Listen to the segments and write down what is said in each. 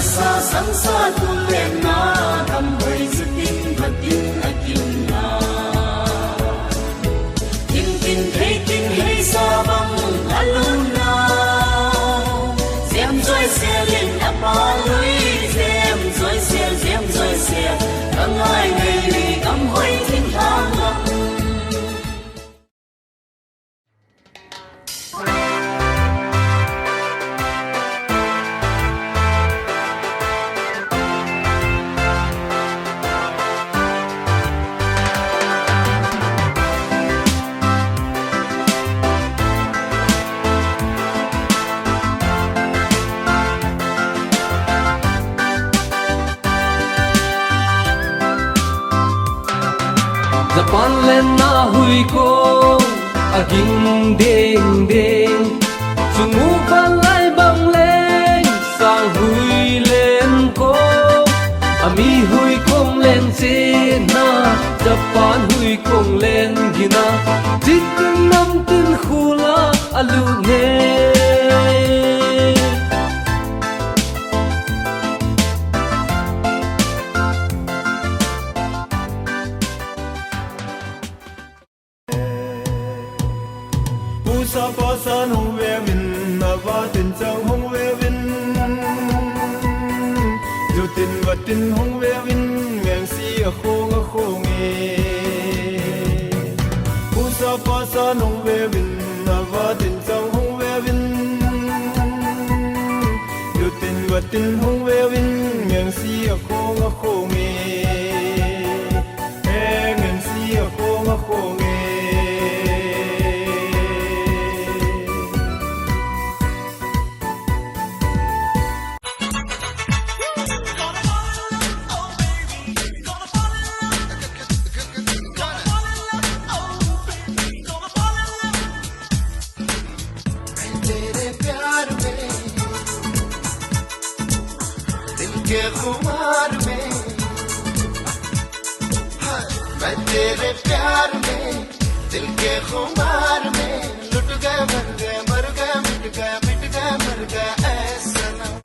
sa sang sa tu le na tam hoi zutin batin akin na tin tin hei sa bang alun na zem zoi se len apa lui zem zoi se ang ai nei ni kam hoi tin thang lam Japan len na hui ko aging ding ding sungu pan lai bang leng sang hui len ko ami hui kong len che na Japan hui kong len gina tin nam tin khula alu ne sa pa san hong ve min na va tin chang hong ve vin ju tin va tin hong ve vin ngeng si a khong e pu sa pa san hong ve min na va tin chang hong ve vin ju tin va tin hong ve vin ngeng si a khong e ngeng si a khong e के खुमार में मैं तेरे प्यार में दिल के खुमार में लुट गया मर गया मर गया मिट गया मर गया ऐसा ना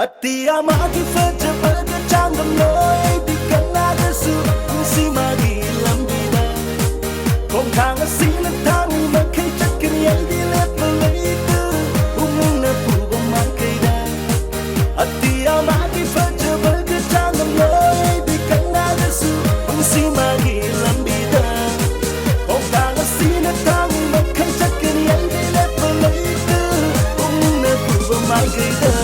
Atia magi fece pada canggam noi di kanada su si magi lambida kong thang sing thang ma khai chak kin yang di le pelai tu umung na pu bom ma khai da Atia magi fece pada canggam noi di kanada su si magi lambida kong thang sing thang ma khai chak kin yang di le pelai tu umung na pu bom ma khai da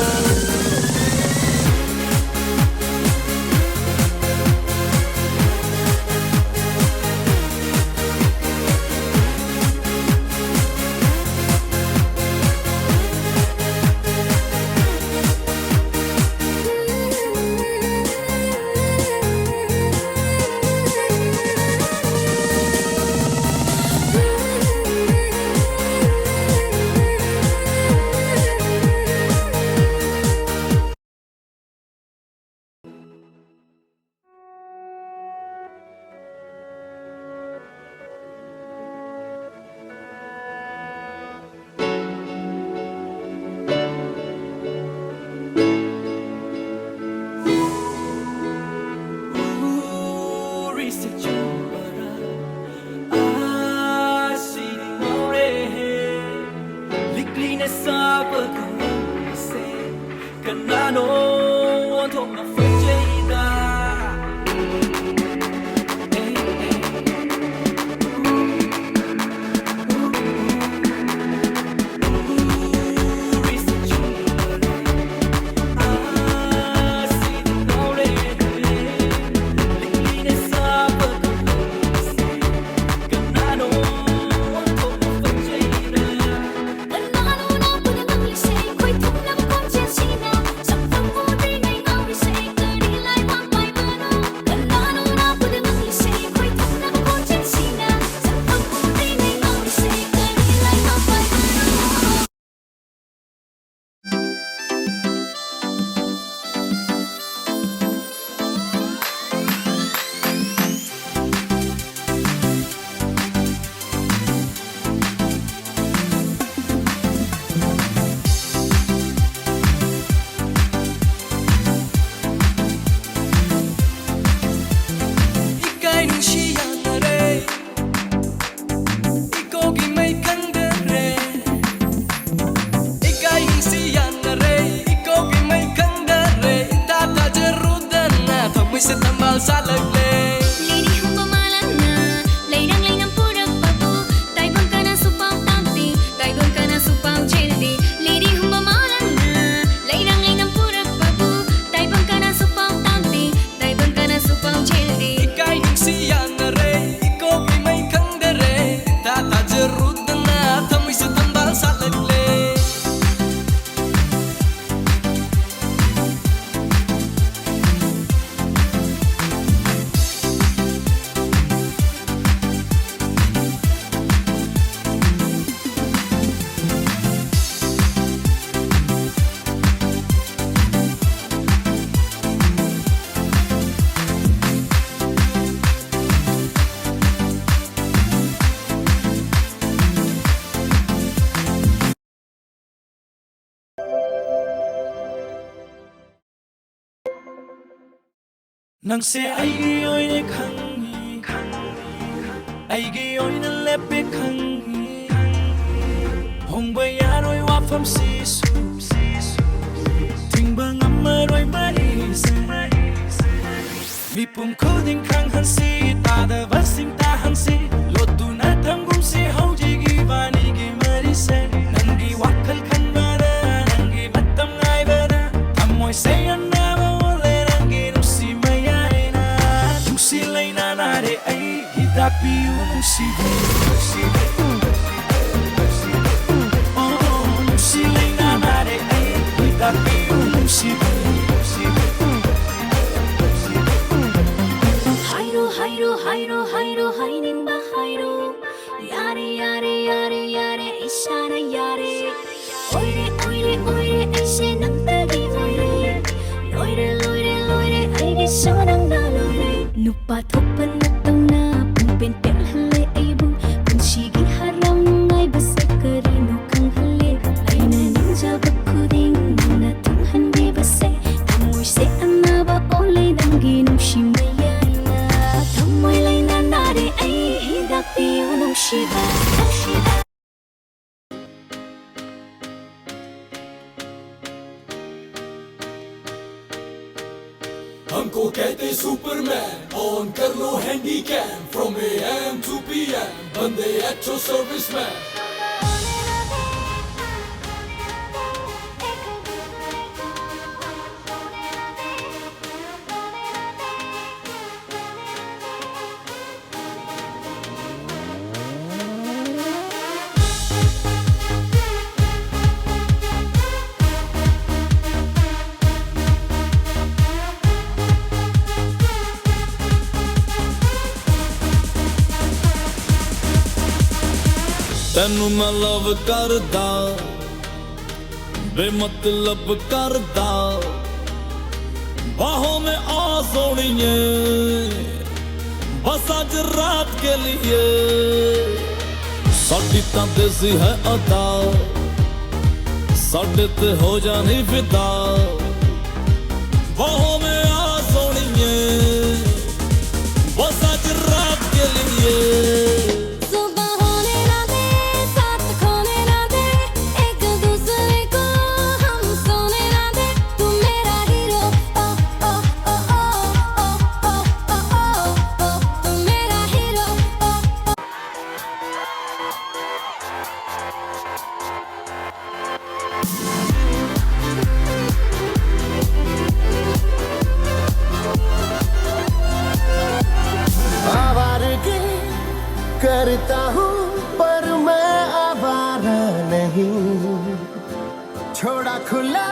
Thamai se tambal sa lagle Lady humba malana Leirang leinam purak papu Taibang kana supang tamti Taibang kana supang childi Lady humba malana Leirang leinam purak papu Taibang kana supang tamti Taibang kana supang childi Ikai nungsi yana re Iko kimay kang dere Tata jerut na Thamai se tambal sa lagle Nang se ai gi oi ne khang hi ai gi oi na le pe khang hi hong ba ya roi wa pham si su ting ba ngam ma roi ma hi se mi pum ko ding khang han si ta da va sim ta han si lo tu na thang gum si hau ji gi ba ni gi ma ri se nang gi wa khal khan ba da nang gi matam ngai ba da tham moi se an na ba le nang gi no si ma ya na si lai na na re ai gi da pi u no si ve oh si lai na na re ai gi da pi u no si ve Hairo hairo hairo hairo hainin ba hairo Yare yare yare yare ishana yare Oire oire oire aise namtagi oire Loire loire loire aige sonang na loire Nupa thopan na tang na pumpen pel hale aibu Kunshigi haram ngai basa kari no kang hale Aina ninja bakuding nana tung hande base Thamoy se anaba ole dangi nung shimaya Thamoy lai na nare ai hidak piyo nung shiba हमको कहते superman on कर लो handy cam from AM to PM बंदे अच्छो सर्विसमैन ਤੈਨੂੰ ਮੈਂ ਲਵ ਕਰਦਾ ਬੇਮਤਲਬ ਕਰਦਾ ਬਾਹੋਂ में आ सोनिए बस आज रात के लिए साडी तां देसी है अदा साडे ते हो जानी फिदा बाहों में आ सोनिए बस आज रात के लिए करता हूँ पर मैं आवारा नहीं छोड़ा खुला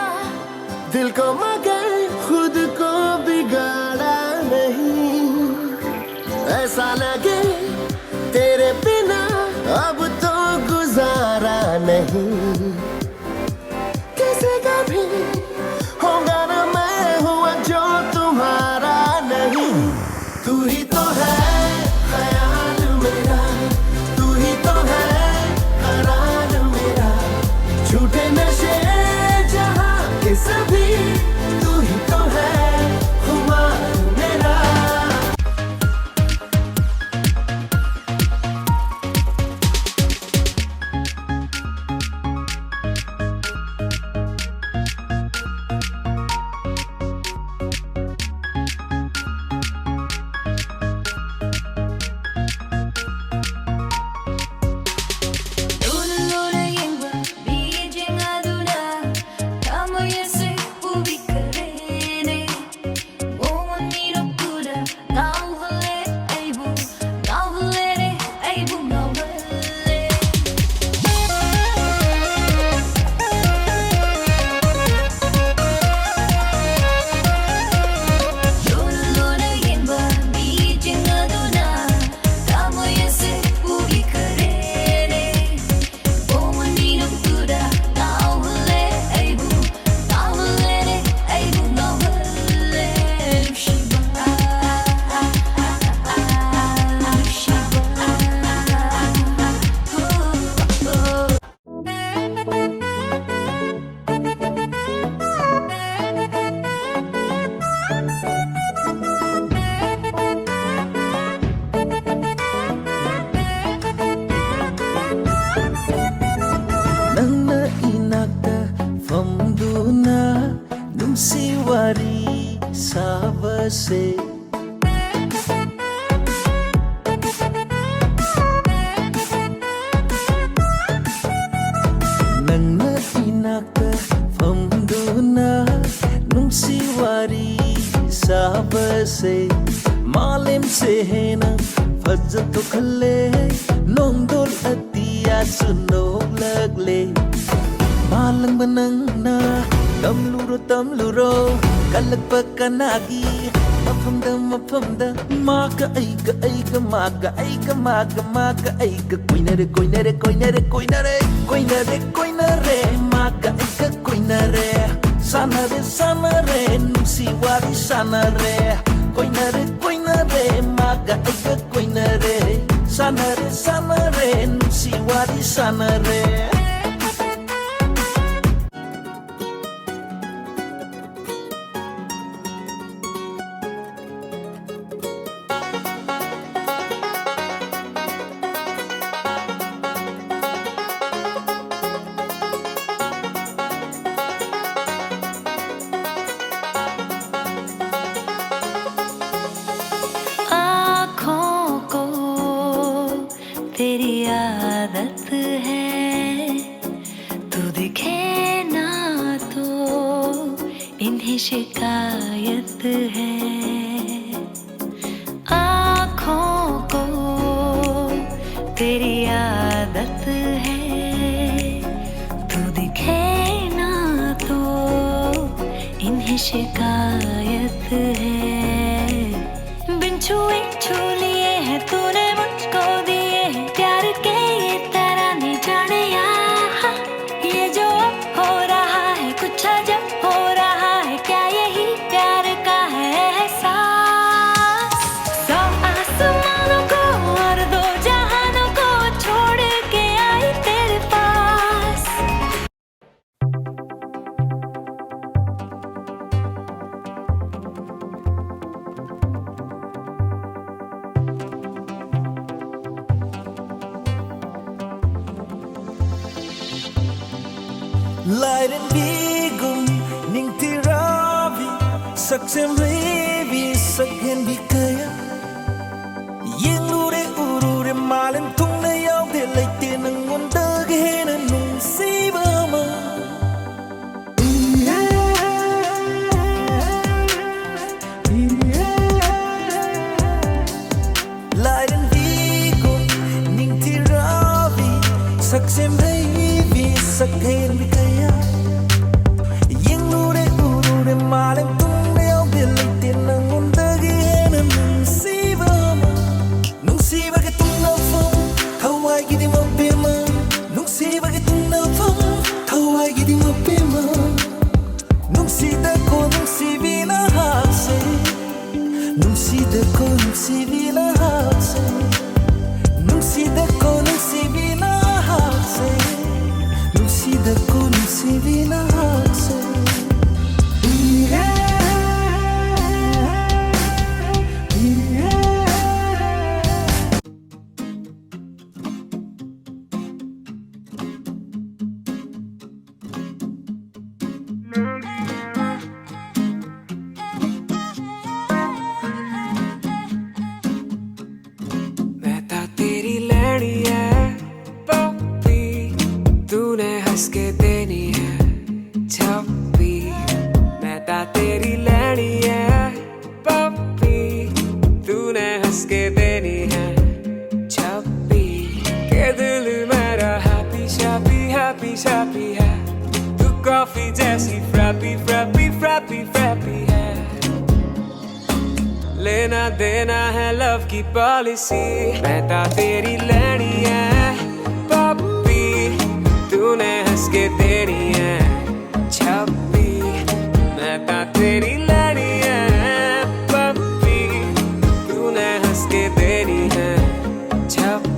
दिल को मगर खुद को बिगाड़ा नहीं ऐसा लगे तेरे बिना अब तो गुजारा नहीं किसी का भी होगा ना मैं हुआ जो तुम्हारा नहीं तू ही तो है सभी तू ही तो है खुमार मेरा साबसे नंगना इनाका famduna nungsi wari साबसे मालेम से है ना फज तो खले नोंदोल अतिया सुनोग लगले मालंग बनंगना तमलुरो कलक पकनागी मफमदा मागा ऐगा कोइनरे मागा ऐगा कोइनरे sanare nusi wari sanare koinare maga ऐगा कोइनरे sanare nusi wari sanare तेरी आदत है तू दिखे ना तो इन्हें शिकायत है आँखों को तेरी आदत है तू दिखे ना तो इन्हें शिकायत है बिन छुए छू लिए है तूने मुझको दिए हैं प्यार के ये तराने जाने यहाँ ये जो हो रहा है कुछ अजब हो रहा है क्या यही प्यार का है एहसास सौ आसमानों को और दो जहानों को छोड़ के आई तेरे पास Leiden bigum ning tiravi saksem revi sakhen bikaya yelure urure malem tungne yaw de leite nang onda gehena nung sibama Leiden bigum ning tiravi saksem revi sakhen bikaya Malem tunne yaw de leite nang onda gehena nung siba ke tunna fam thawai gidi ma pema nung siba ke tunna fam thawai gidi ma pema nung sida ko nung sibina hakse nung sida ko nung sibina hakse nung sida ko nung sibina hakse nung sida ko nung sibina hakse happy है तू कॉफी जैसी फ्रैपी है लेना देना है लव की पॉलिसी मैं ता तेरी लैनी है पप्पी तूने हंस के देनी है छप्पी मैं ता तेरी लैनी है पप्पी तूने हंस के देनी है छप्पी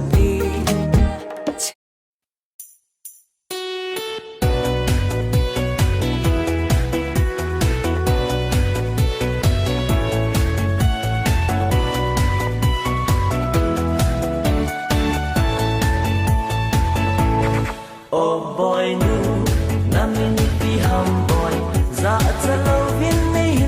Oh boy nu namin ipiham boy za at sa lovin ni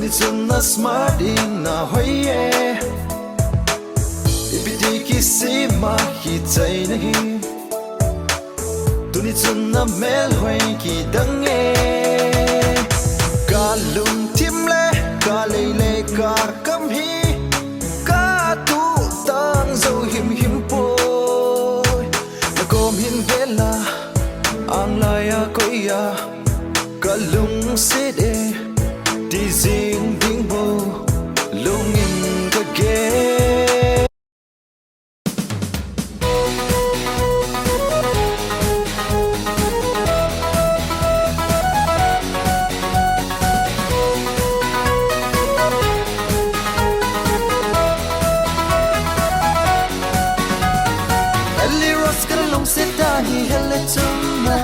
ni chun na smart in na hoye ibidi ki si ma hi chai na hi tu ni chun na mel hoi ki dang e ka lung tim le ka le le ka kam hi ka tu tang zo him him po na kom hin vela ang la ya ko ya ka lung se de đi riêng tiếng vô lung in ka ge Ali Ross ka lung se ta hi hele chuma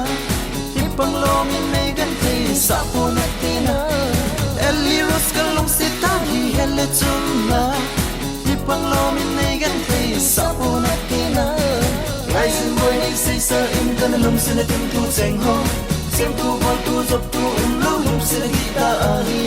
hi pang lo min me gan te sa po na tina Ali Ross ka lung se ta hi hele chuma hi pang lo min me gan te sa po na tina ngai sin boy nei sei sa in kan lung se na tim tu cheng ho sem tu bol tu zop tu lo lung se na hi ta hi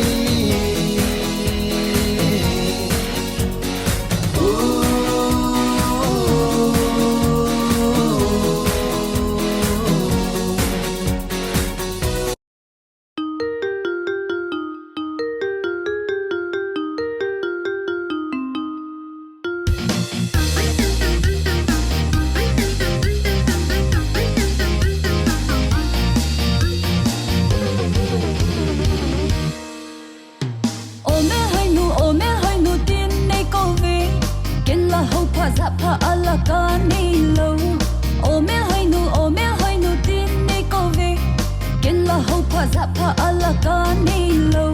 dạ pha ala ka nei lo o mel hai nu tin nei ko ve ken la ho pha dạ pha ala ka nei lo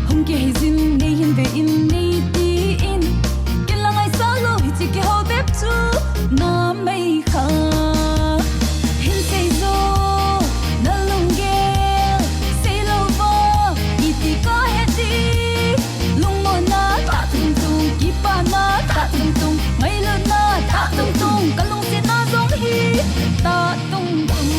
hong ke zin nei hin ve in nei ti in ken la ngai sa lo hi chi ke ho bep chu na mai kha hin sei zo na long ge sei lo vo i ti ko he ti lung mo na ta tung tung ki pa na ta tung tung mai lo na ta tung tung ka lung se na zong hi ta tung tung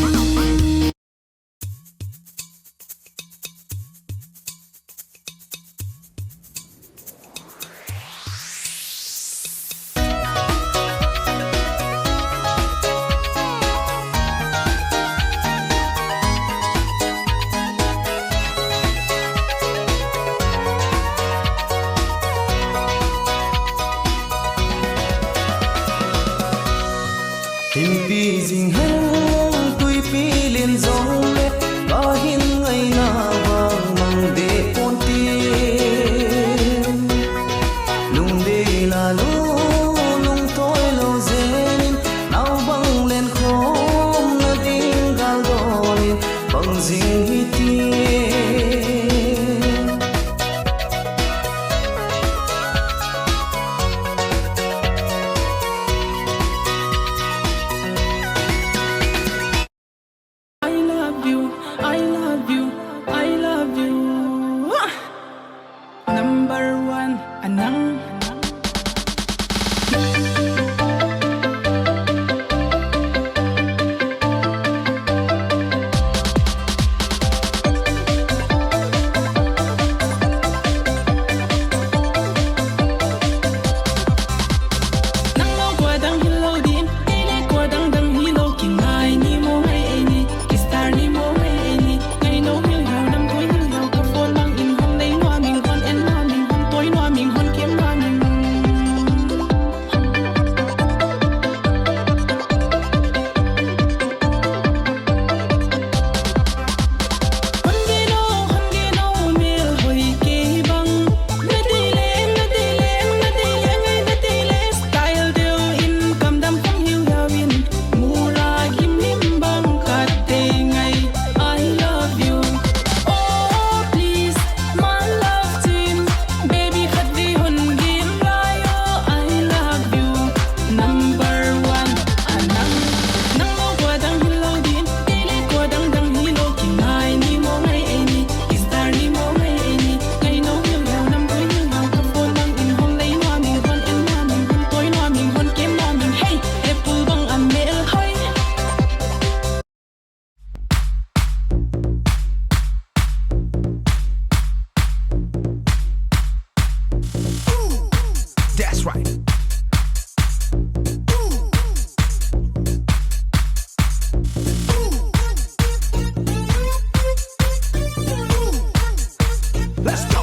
Let's go.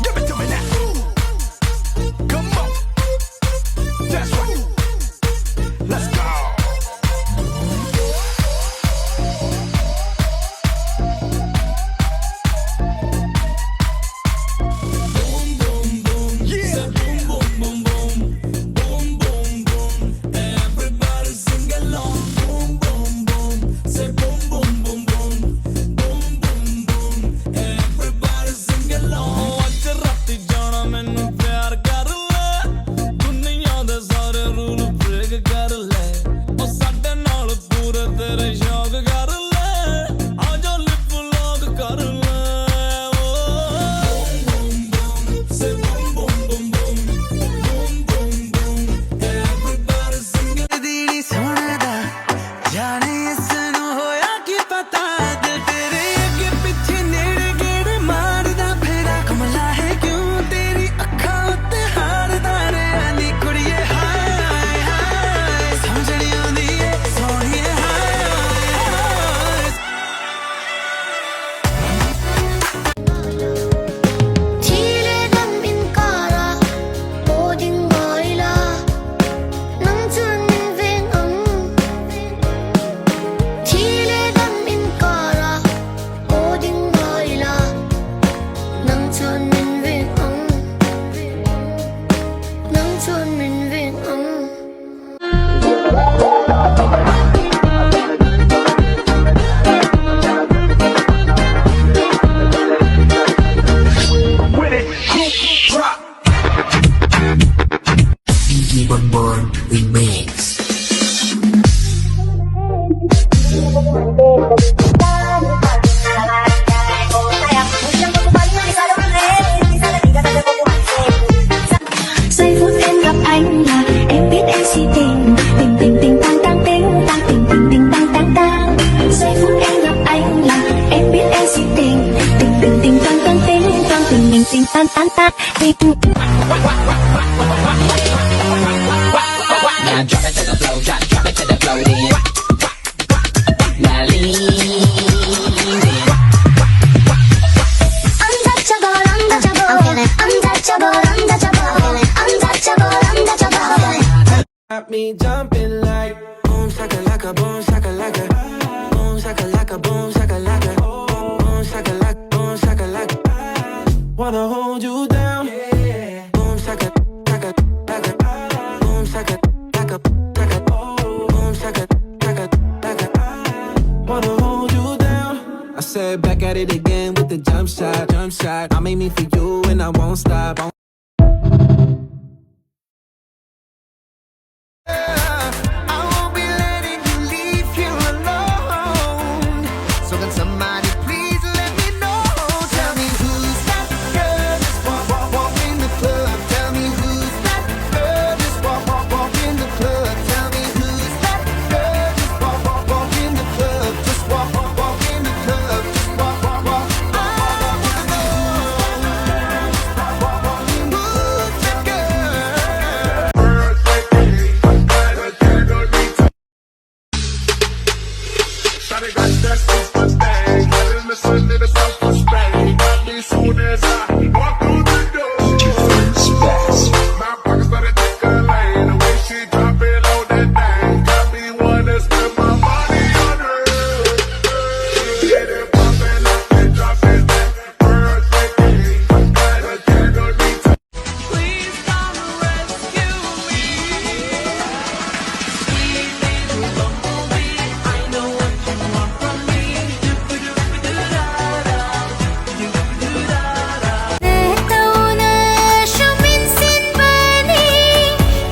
Give it to me now. Come on. That's right. Let's go. Giây phút em gặp anh là em biết em si tình tình tình tình tăng tăng tình tăng tình tình tình tăng tăng tăng. Giây phút em gặp anh là em biết em si tình tình tình tình tăng tăng tình tăng tình tình tình tăng tăng tăng tình. Now drop it to the flow, drop it to the flow, then. Now lean in. Untouchable, untouchable, untouchable, untouchable, untouchable, untouchable. Got me jumping like Boom shakalaka, boom shakalaka, boom shakalaka, boom shakalaka, boom shakalaka, boom shakalaka. Wanna hold you down, boom shakalaka, boom shakalaka, boom shakalaka. Wanna hold you down. I said back at it again with the jump shot, jump shot. I'm aiming for you and I won't stop. I won't be letting you leave here alone. So can somebody please let me know? Tell me who's that girl just walk in the club. Tell me who's that girl just walk in the club. Tell me who's that girl just walk in the club. Just walk in the club. Just walk. I wanna know who's that girl. Shawty got that super thing, head in the sun in the south of Spain. Got me soon as I walk through the door. My pockets started to lane, the way she drop it on that thing, got me wanna spend my money on her. She get it poppin' up and drop it back. Birthday cake, got a candle need to. Please come rescue me. Sweet little bumblebee, I know what you want from me. Do-do-do-do-da-da, do-do-do-da-da. Tauna siya minsan bani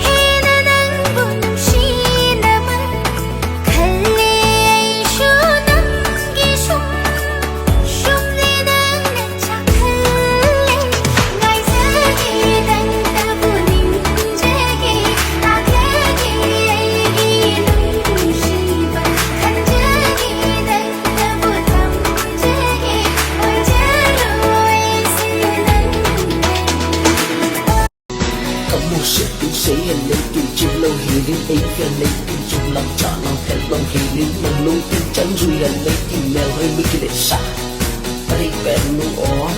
hina ng bunsi naman kali ay siya nang gisum sumlinang nagsakali ngay sagitan tabunin jagi agagi ay ginang sipa kanjagi dan tabutam jagi oy jalo ay sinan. Có một sự tiểu sĩ hình lên kiều chim lâu hiểu đến ý gần lấy kiều chung lòng chọn lòng thật lòng hiểu đến lòng luôn tin chắn rồi gần lấy kiều mèo hơi mấy cái lệ xa. Ở đây bèn luôn ó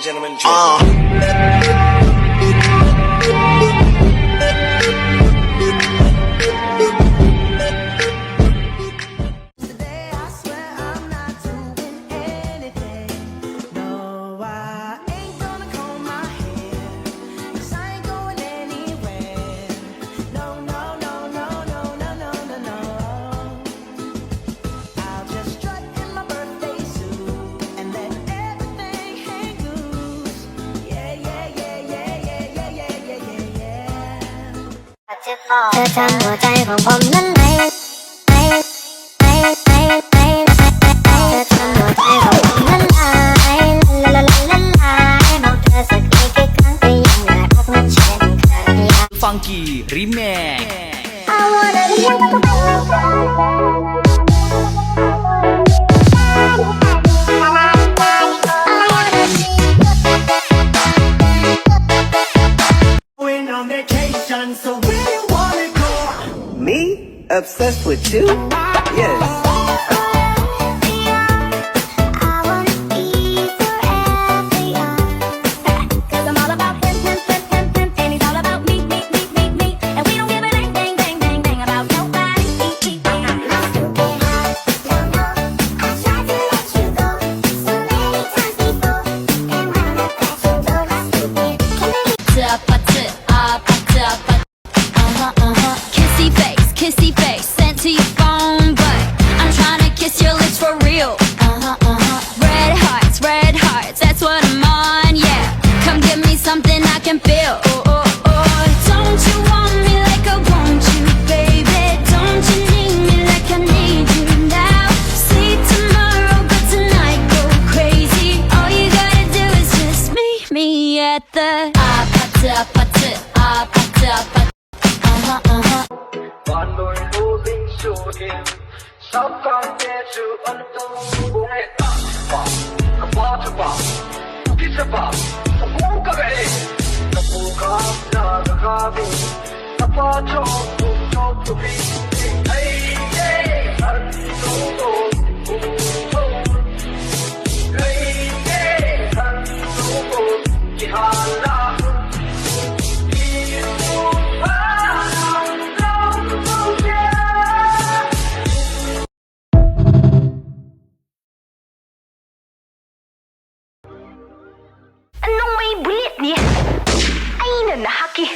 gentlemen, Joe. Today I swear I'm not doing anything. No, I ain't gonna comb my hair, 'cause I ain't going anywhere. No, no, no, no, no, no, no, no, no. I'll just strut in my birthday suit and let everything hang loose. Yeah, yeah, yeah, yeah, yeah, yeah, yeah, yeah, yeah, yeah. เธอทำหัวใจของผมนั้นไหลเธอทำหัวใจของผมนั้นไหลละละละละละมองเธอสักกี่ครั้งก็ยังน่ารักเหมือนเช่นเคย Funky Remix I wanna be young but Going on vacation, so where you wanna go? Me? Obsessed with you? Yes. I wanna be forever young. 'Cause I'm all about him, and he's all about me. And we don't give a dang about nobody. Let's do it high, no, no. I tried to let you go so many times before, and when I let you go, let's do it. Kissy face, sent to your phone, but I'm trying to kiss your lips for real. Red hearts, that's what I'm on, yeah. Come give me something I can feel. Don't you want me like I want you, baby? Don't you need me like I need you now? See tomorrow, but tonight go crazy. All you gotta do is just meet me at the Bạn đôi vô tình chủ điểm Sắp con kê chữ ân tông Bố nghệ tạ Bảo Cả ba cho bảo Kì cho bảo Không bố cả gậy Cả bố khá Là cả khá bình Cả ba cho Cùng cho tụi mình Hey yeah Hãy dấu tồn Cùng tồn Hey yeah Hãy dấu tồn Chỉ hà là Anong may bulit niya? Ay, nanahaki.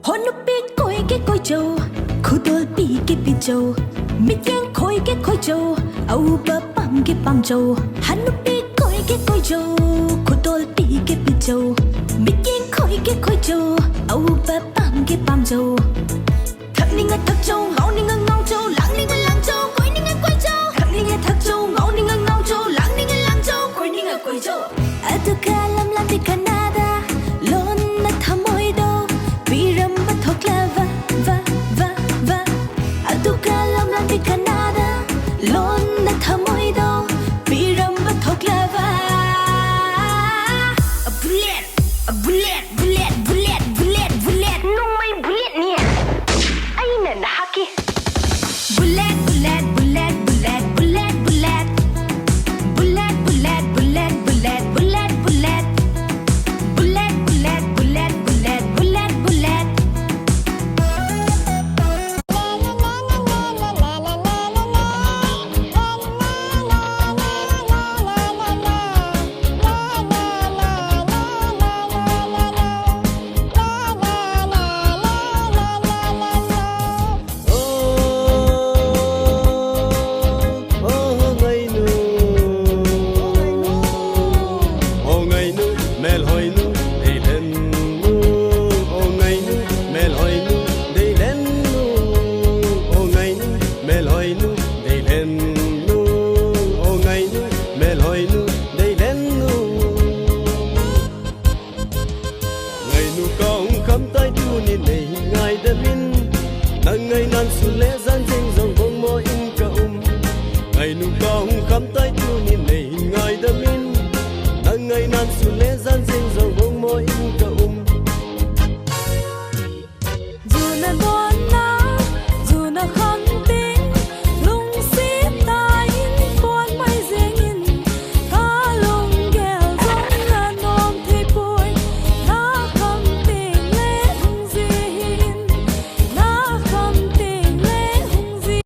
Hôn nó biết coi cái coi trâu, khu đôi bị cái bị trâu, mít giang coi cái coi trâu, âu bờ băm cái băm trâu, hắn nó biết coi cái coi trâu, khu đôi bị cái bị trâu, mít giang coi cái coi trâu, âu bờ băm cái băm trâu. Thật đi nghe thật trâu, ngáo đi nghe ngáo trâu, lắng đi nghe lắng trâu, quay đi nghe quay trâu. Thật đi nghe thật trâu, ngáo đi nghe ngáo trâu, lắng đi nghe lắng trâu, quay đi nghe quay trâu. Atukalam lam di Canada, lon na thamoy do, biram ba thok la va. Atukalam lam di Canada, lon na thamoy do, biram ba thok la va. Bullet, Anong may bulit niya? Ay, nanahaki. bullet, bullet, bullet, bullet, bullet, bullet. Bullet, bullet, bullet, bullet, bullet, bullet. Bullet, bullet, bullet, bullet, bullet, bullet. nu kong kham tai tu ni nei ngai da min nang ngai nan su le zan jing zo bong mo in ka dù na bon na dù na khăn tin lung xí tai buồn mai riêng in ta lung gheo giống na nom thì bụi na khăn tin lệ hung gì hin na khăn tin lệ hung gì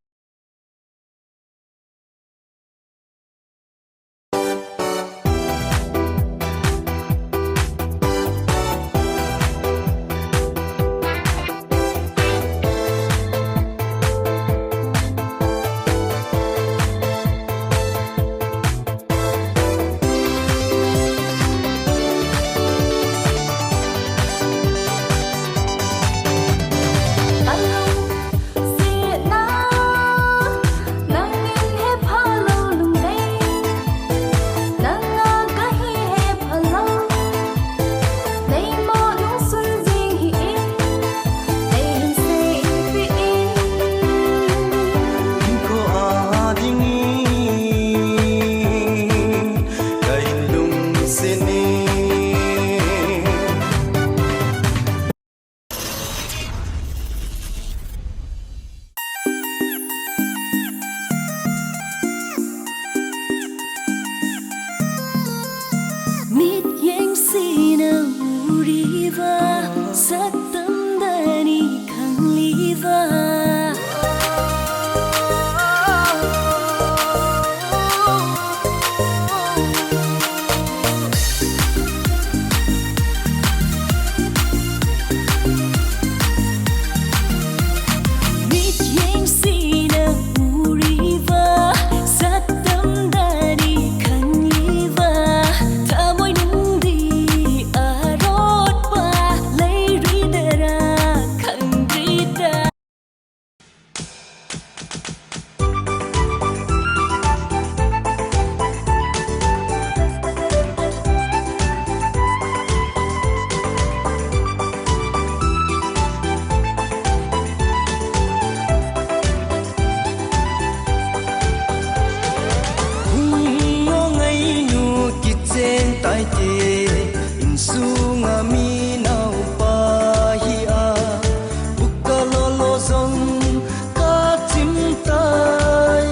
Mít yang si na uriva satam dani khang liva Mít yang si na uriva satam dani khang liva ta môi nung đi arot pa lấy ridera khang rida ngo ngai nu ki chen tai te in su nga mi nau pa hi a bukka lo lo zong ka chim tai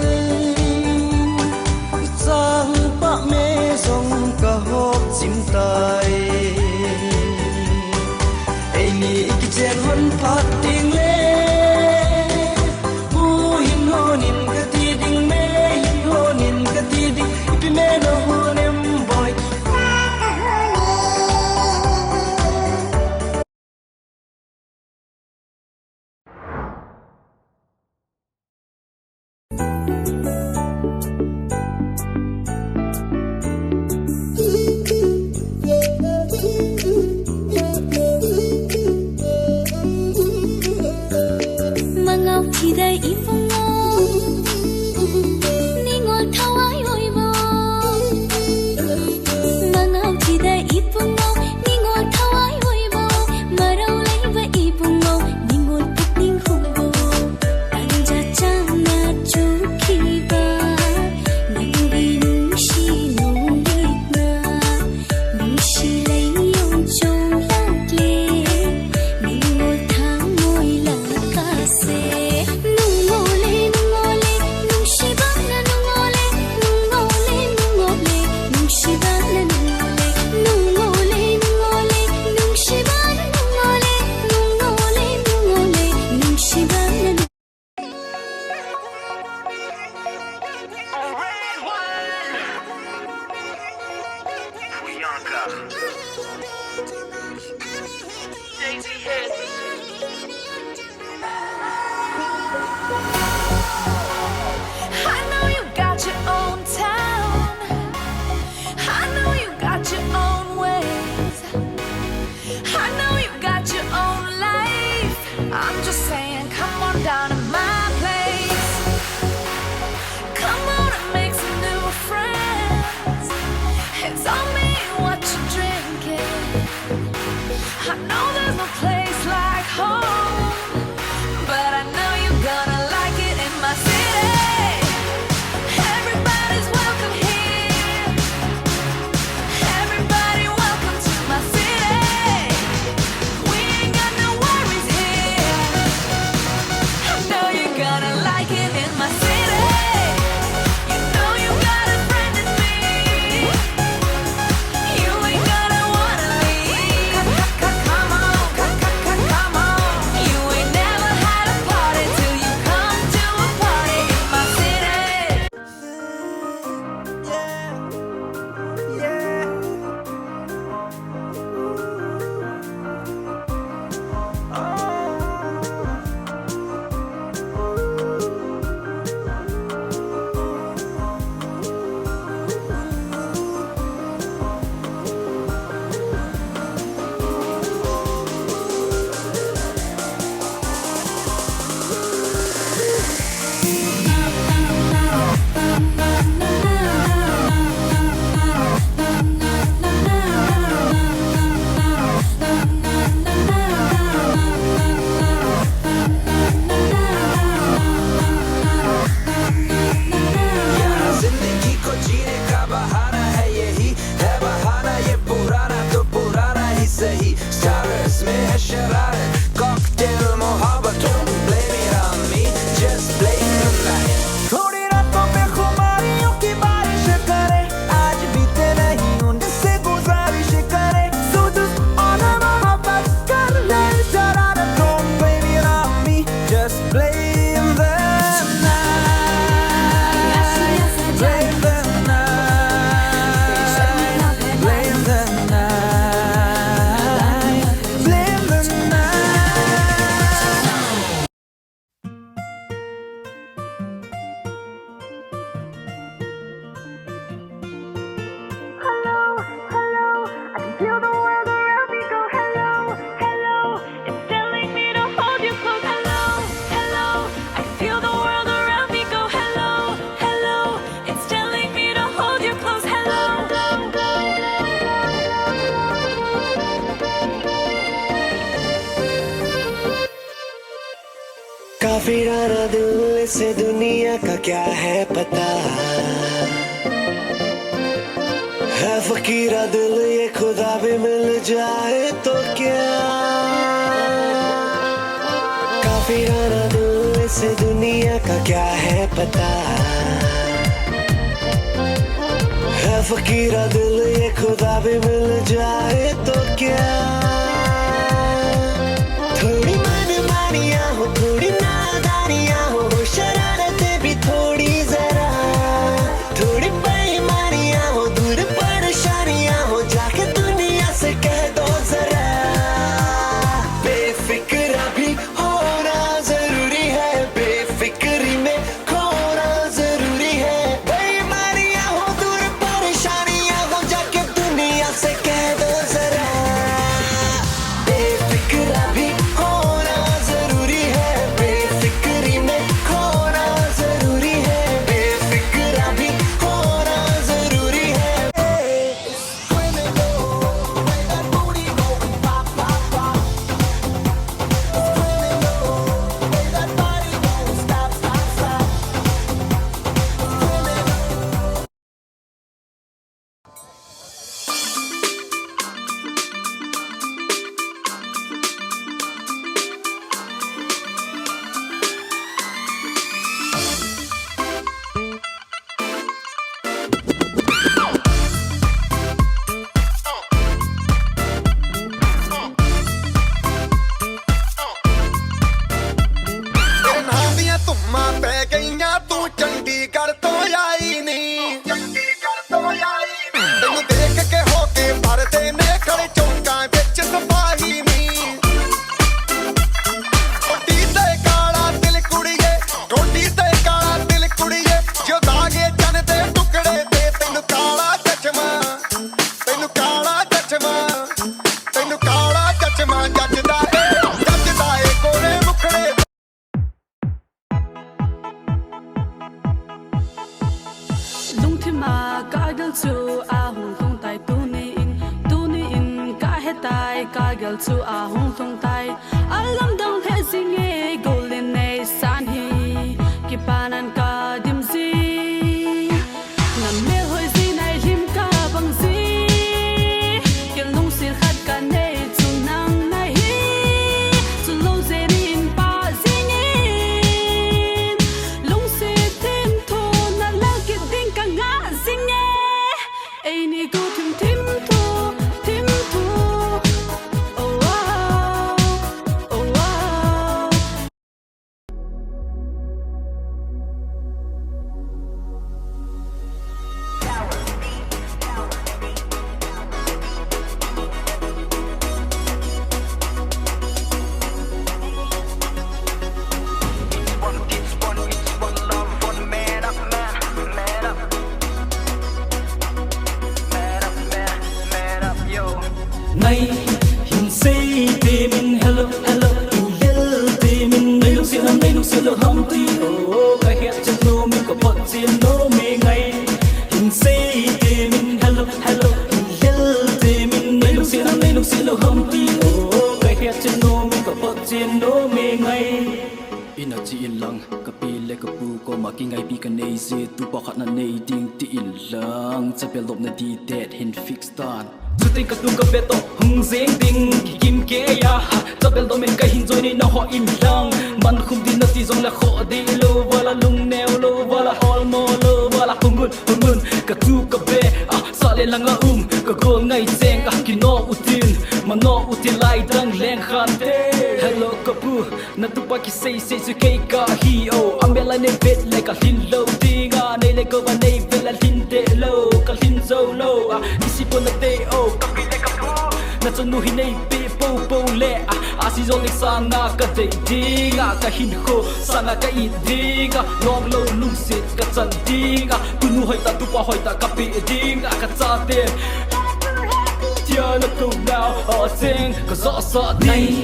chang pa me zong ka hop chim tai ei ni ki chen hon phat ting le hu hin honin ka ti ding me hin honin ka ti ding ipi me no honem boy Mangao thì đây im phong ngô Ni ngồi thao ai ôi bò Mangao thì đây im phong ngô Ni ngồi thao ai ôi bò Mà đâu lấy với im phong ngô Ni ngồi thích ninh hùng bò Anh ra chang na chú khi ba Nang vi nung shi nung lịch na Nung shi lấy yêu trong lạc lệ Ni ngồi tháng ngồi là ca xe Nung ngô lê nung shi ba na nung ngô lê nung shi ba na nung ngô lê nung shi ba na nung ngô lê nung shi ba na nung I know you got your own town. I know you got your own ways. I know you got your own life. I'm just saying, come on down to my place. Come on and make some new friends. It's on me what you're drinking. I know there's no place like home, but I know you're gonna like it in my city. Every काफिराना दिल से दुनिया का क्या है पता है फकीरा दिल ये खुदा भी मिल जाए तो क्या काफिराना दिल से दुनिया का क्या है पता है फकीरा दिल ये खुदा भी मिल जाए तो क्या थोड़ी मनमानियाँ हो थोड़ी नादानियाँ हो शरारतें भी थोड़ी जरा थोड़ी बेईमानियाँ हो दूर परेशानियाँ हो जाके दुनिया से कह दो जरा बेफिक्र भी होना जरूरी है बेफिक्री में खोना जरूरी है बेईमानियाँ हो दूर परेशानियाँ हो जाके दुनिया से कह दो जरा बेफिक्र भी होना जरूरी है बेफिक्री में खोना जरूरी है बेफिक्र भी होना जरूरी है ਤੇਰੇ ਨਾਂ ਦੀਆਂ ਧੁੰਮਾਂ ਪੈ ਗਈਆਂ ਤੂੰ ਚੰਡੀਗੜ੍ਹ ਤੋਂ ਆਈ ਨੀ ਤੈਨੂੰ ਦੇਖ ਕੇ ਹੋ ਕੇ ਭਰਦੇ ਨੇ ਖੜੇ ਚੌਂਕਾਂ ਵਿੱਚ ਸਿਪਾਹੀ ਨੀ ਟੋਟੀ ਤੇ ਕਾਲਾ ਦਿਲ ਕੁੜੀਏ ਟੋਟੀ ਤੇ ਕਾਲਾ ਦਿਲ ਕੁੜੀਏ ਜੋ ਦਾਗੇ ਚੰਨ ਦੇ ਟੁਕੜੇ ਤੇ ਤੈਨੂੰ ਕਾਲਾ ਚਸ਼ਮਾ ਤੈਨੂੰ ਕਾਲਾ ਚਸ਼ਮਾ ਤੈਨੂੰ ਕਾਲਾ ਚਸ਼ਮਾ ਜੱਜਦਾ ਏ ਕੋਲੇ ਮੁਖੜੇ lung thi ma ka gal chu a hung thong tai tu ni in ka he tai ka gal chu a hung thong tai alam dang he sing e golden ne san hi ki panan ka dim si nam me hoi si nai lim ka bang si ke lung sil khat ka ne chu nang nai hi chu lo zen in pa sing in lung se tem tho na la ki ding ka nga sing e ai ni go tim tim tho oh wow oh wow Nay hin say te min hello hello in hel te min nay lu sil hum ti oh ka het chen no mi ko pot chen no me ngai hin say te min hello hello in hel te min nay lu sil hum ti oh ka het chen no mi ko pot chen no me ngai ina chi in lang ka pi le ka pu ko ma ki ngai pi ka nei se tu pa khat na nei ding ti in lang cha pe lop na di dead hin fix dan tu ting ka tung ka beto hung zeng ding ki kim ke ya cha bel do men ka hin join ni na ho in lang man khum din na ti jong la kho di lo wala lung neo lo wala hol mo lo wala hungun ka tu ka be sa le lang la ka gol ngai cheng ka ki no utin ma no utin lai dang leng khan te hello ka pu na tu pa ki say su ke ka hi o ambela ne bet le ka hin lo dinga ne le ko ba ne vel hin de lo ka hin zo lo isi po na te o ka pi le ka pu na chu nu hi nei pe po le si zo le sana ka te dinga ka hin kho sana ka i dinga long lo lung sit ka chan dinga tu nu hoi ta tu pa hoi ta ka pi dinga ka cha te tia na ko now o sing ka so ding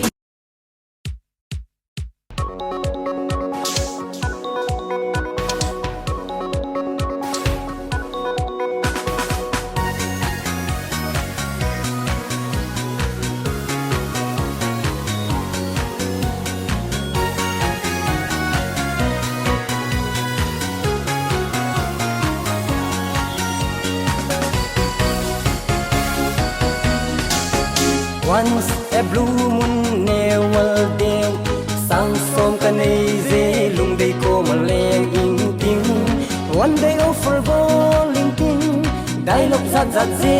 once a blue moon never ding sang som ka nei ze lung dei ko ma leng in ting one day over bowling ting dialogue zat zat ze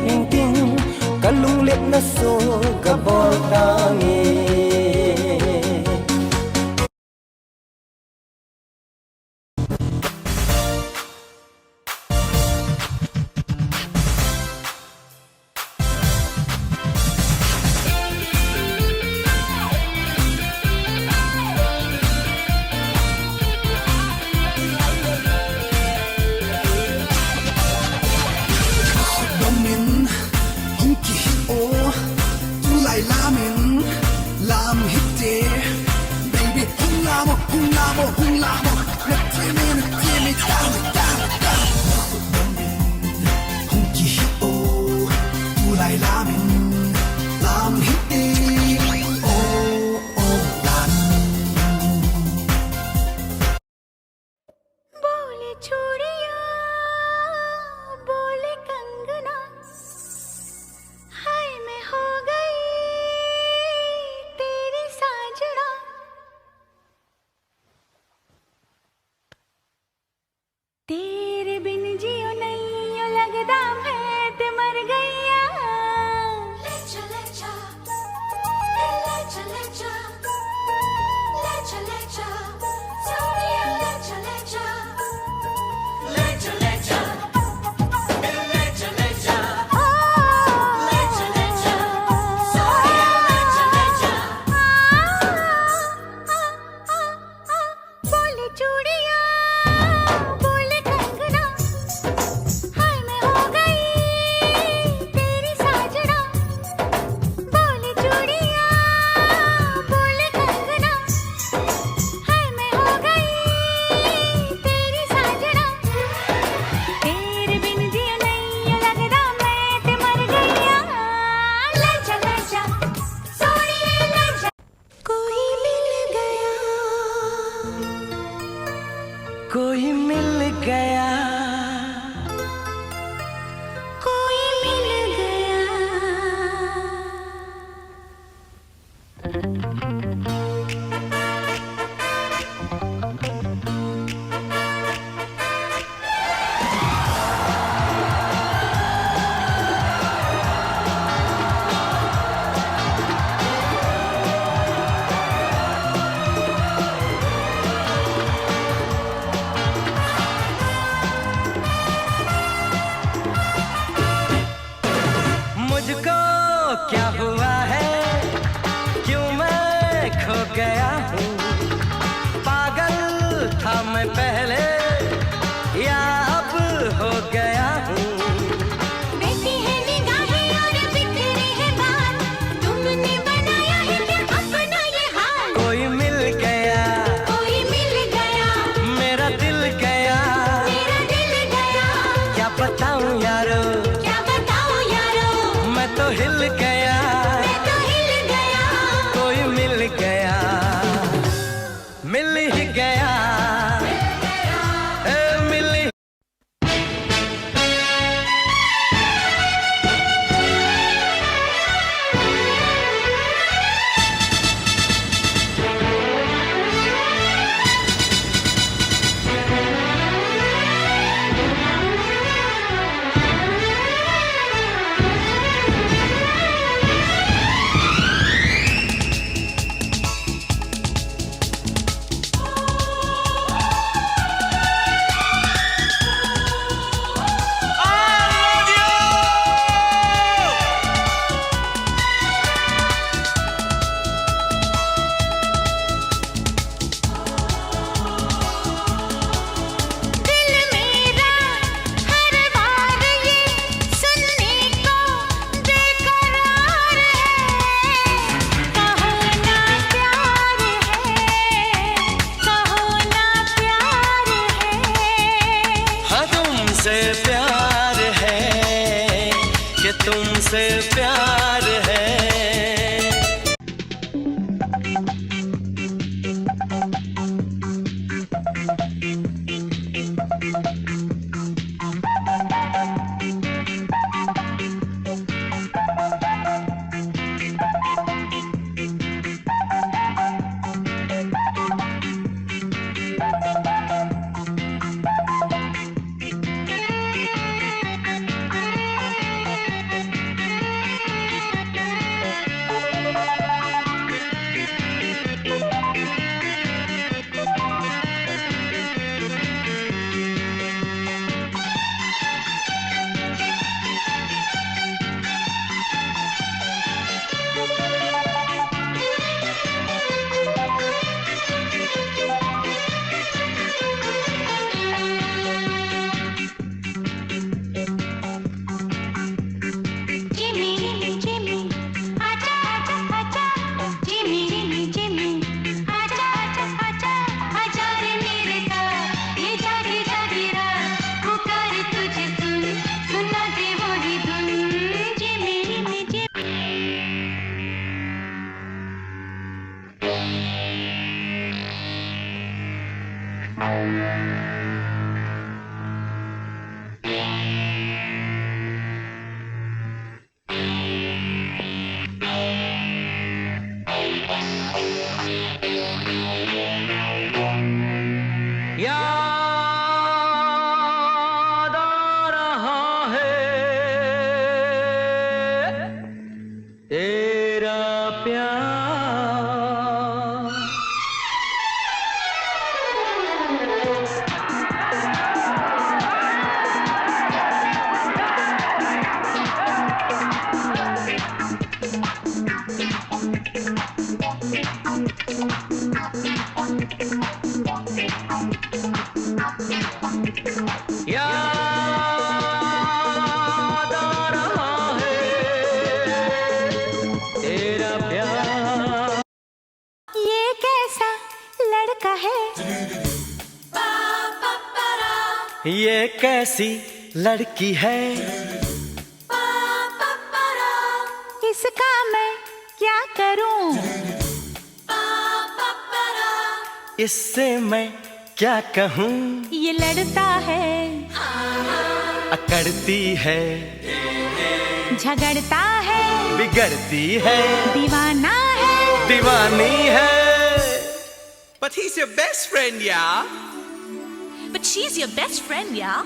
ping ting kalung let na so ka bol tangi कोई मिल गया कोई मिल गया याद आ रहा है तेरा प्यार। याद आ रहा है तेरा प्यार। ये कैसा लड़का है, ये कैसी लड़की है, इसका मैं क्या करूं, इससे मैं क्या कहूँ। ये लड़ता है, अकड़ती है, झगड़ता है, बिगड़ती है, दीवाना है, दीवानी है। But he's your best friend, yeah? But she's your best friend, yeah?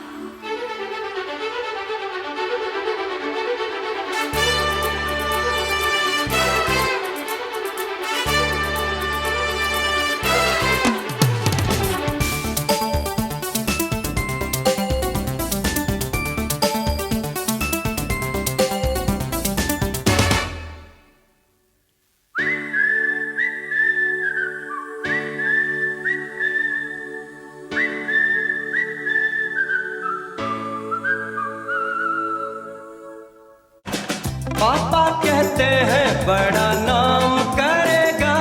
पापा कहते हैं बड़ा नाम करेगा,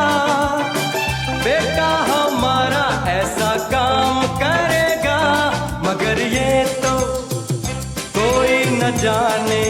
बेटा हमारा ऐसा काम करेगा, मगर ये तो कोई न जाने